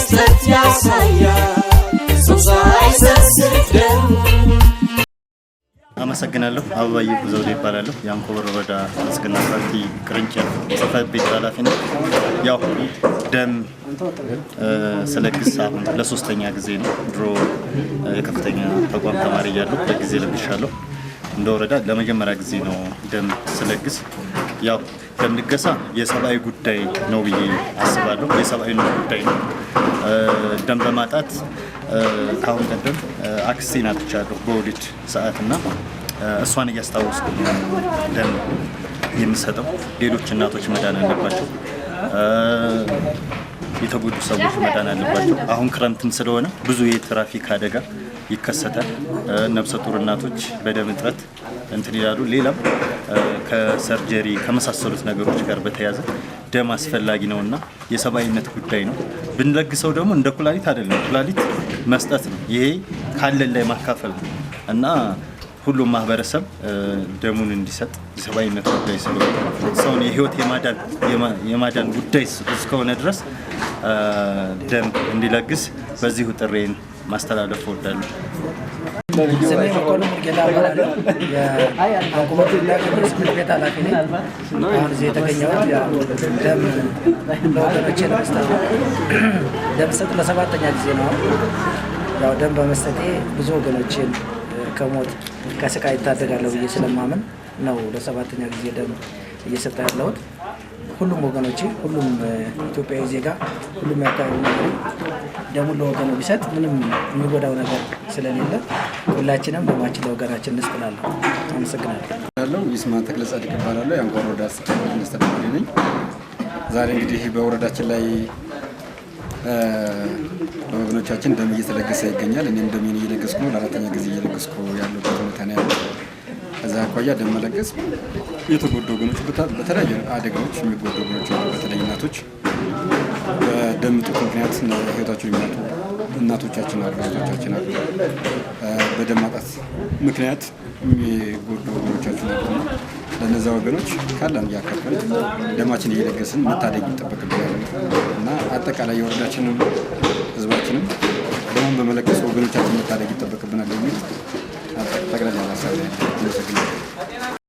መስጠት ያሳያል ሰው ሳይሰስት ደም አመሰግናለሁ። አበባዬ ዘውዴ ይባላለሁ። የአንኮበር ወረዳ ብልጽግና ፓርቲ ቅርንጫፍ ጽሕፈት ቤት ኃላፊ ነኝ። ያው ደም ስለግስ አሁን ለሶስተኛ ጊዜ ነው። ድሮ የከፍተኛ ተቋም ተማሪ እያለሁ በጊዜ ለግሻለሁ። እንደ ወረዳ ለመጀመሪያ ጊዜ ነው ደም ስለግስ። ያው ደም ልገሳ የሰብአዊ ጉዳይ ነው ብዬ አስባለሁ። የሰብአዊነት ጉዳይ ነው። ደም በማጣት ካሁን ቀደም አክስቴን አጥቻለሁ በወሊድ ሰዓትና እሷን እያስታወስኩ ደም የምሰጠው። ሌሎች እናቶች መዳን አለባቸው። የተጎዱ ሰዎች መዳን አለባቸው። አሁን ክረምትም ስለሆነ ብዙ የትራፊክ አደጋ ይከሰታል። ነፍሰ ጡር እናቶች በደም እጥረት እንትን ይላሉ። ሌላም ከሰርጀሪ ከመሳሰሉት ነገሮች ጋር በተያያዘ ደም አስፈላጊ ነውና የሰብአዊነት ጉዳይ ነው። ብንለግሰው ደግሞ እንደ ኩላሊት አይደለም፣ ኩላሊት መስጠት ነው። ይሄ ካለን ላይ ማካፈል ነው እና ሁሉም ማህበረሰብ ደሙን እንዲሰጥ የሰብአዊነት ጉዳይ ስለሆነ ሰውን የህይወት የማዳን ጉዳይ እስከሆነ ድረስ ደም እንዲለግስ በዚሁ ጥሬን ማስተላለፍ እወዳለሁ። ስሜ መኮንን ሙልጌታ እባላለሁ። የአንኮበር ጽሕፈት ቤት ኃላፊ ነኝ። አሁን እዚህ የተገኘሁት ደም ለወገኖቼ ለመስጠት ነው። ደም ስሰጥ ለሰባተኛ ጊዜ ነው። ያው ደም በመስጠቴ ብዙ ወገኖችን ከሞት ከስቃይ ይታደጋለሁ ብዬ ስለማምን ነው ለሰባተኛ ጊዜ ደም እየሰጠ ያለሁት። ሁሉም ወገኖቼ፣ ሁሉም ኢትዮጵያዊ ዜጋ፣ ሁሉም ያካባቢ ነዋሪ ደሙን ለወገኑ ቢሰጥ ምንም የሚጎዳው ነገር ስለሌለ ሁላችንም ደማችን ለወገናችን እንስጥላለሁ። አመሰግናለሁ። ይስማን ተክለ ጻድቅ እባላለሁ። የአንኮበር ወረዳ አስተዳዳሪ ነኝ። ዛሬ እንግዲህ በወረዳችን ላይ በወገኖቻችን ደም እየተለገሰ ይገኛል። እኔም ደሜን እየለገስኩ ነው። ለአራተኛ ጊዜ እየለገስኩ ያለበት ሁኔታ ነው ያለው። ከዛ አኳያ ደም መለገስ የተጎዱ ወገኖች በተለያዩ አደጋዎች የሚጎዱ ወገኖች በተለይ እናቶች በደም እጦት ምክንያት ህይወታቸው የሚያጡ እናቶቻችን አሉ፣ እህቶቻችን አሉ። በደም ማጣት ምክንያት የሚጎዱ ወገኖቻችን አሉ። ለነዛ ወገኖች ካለን እያካፈል ደማችን እየለገስን መታደግ ይጠበቅብናል እና አጠቃላይ የወረዳችንም ህዝባችንም ደሙን በመለገስ ወገኖቻችን መታደግ ይጠበቅብናል የሚል ጠቅላላ ሀሳብ ነው።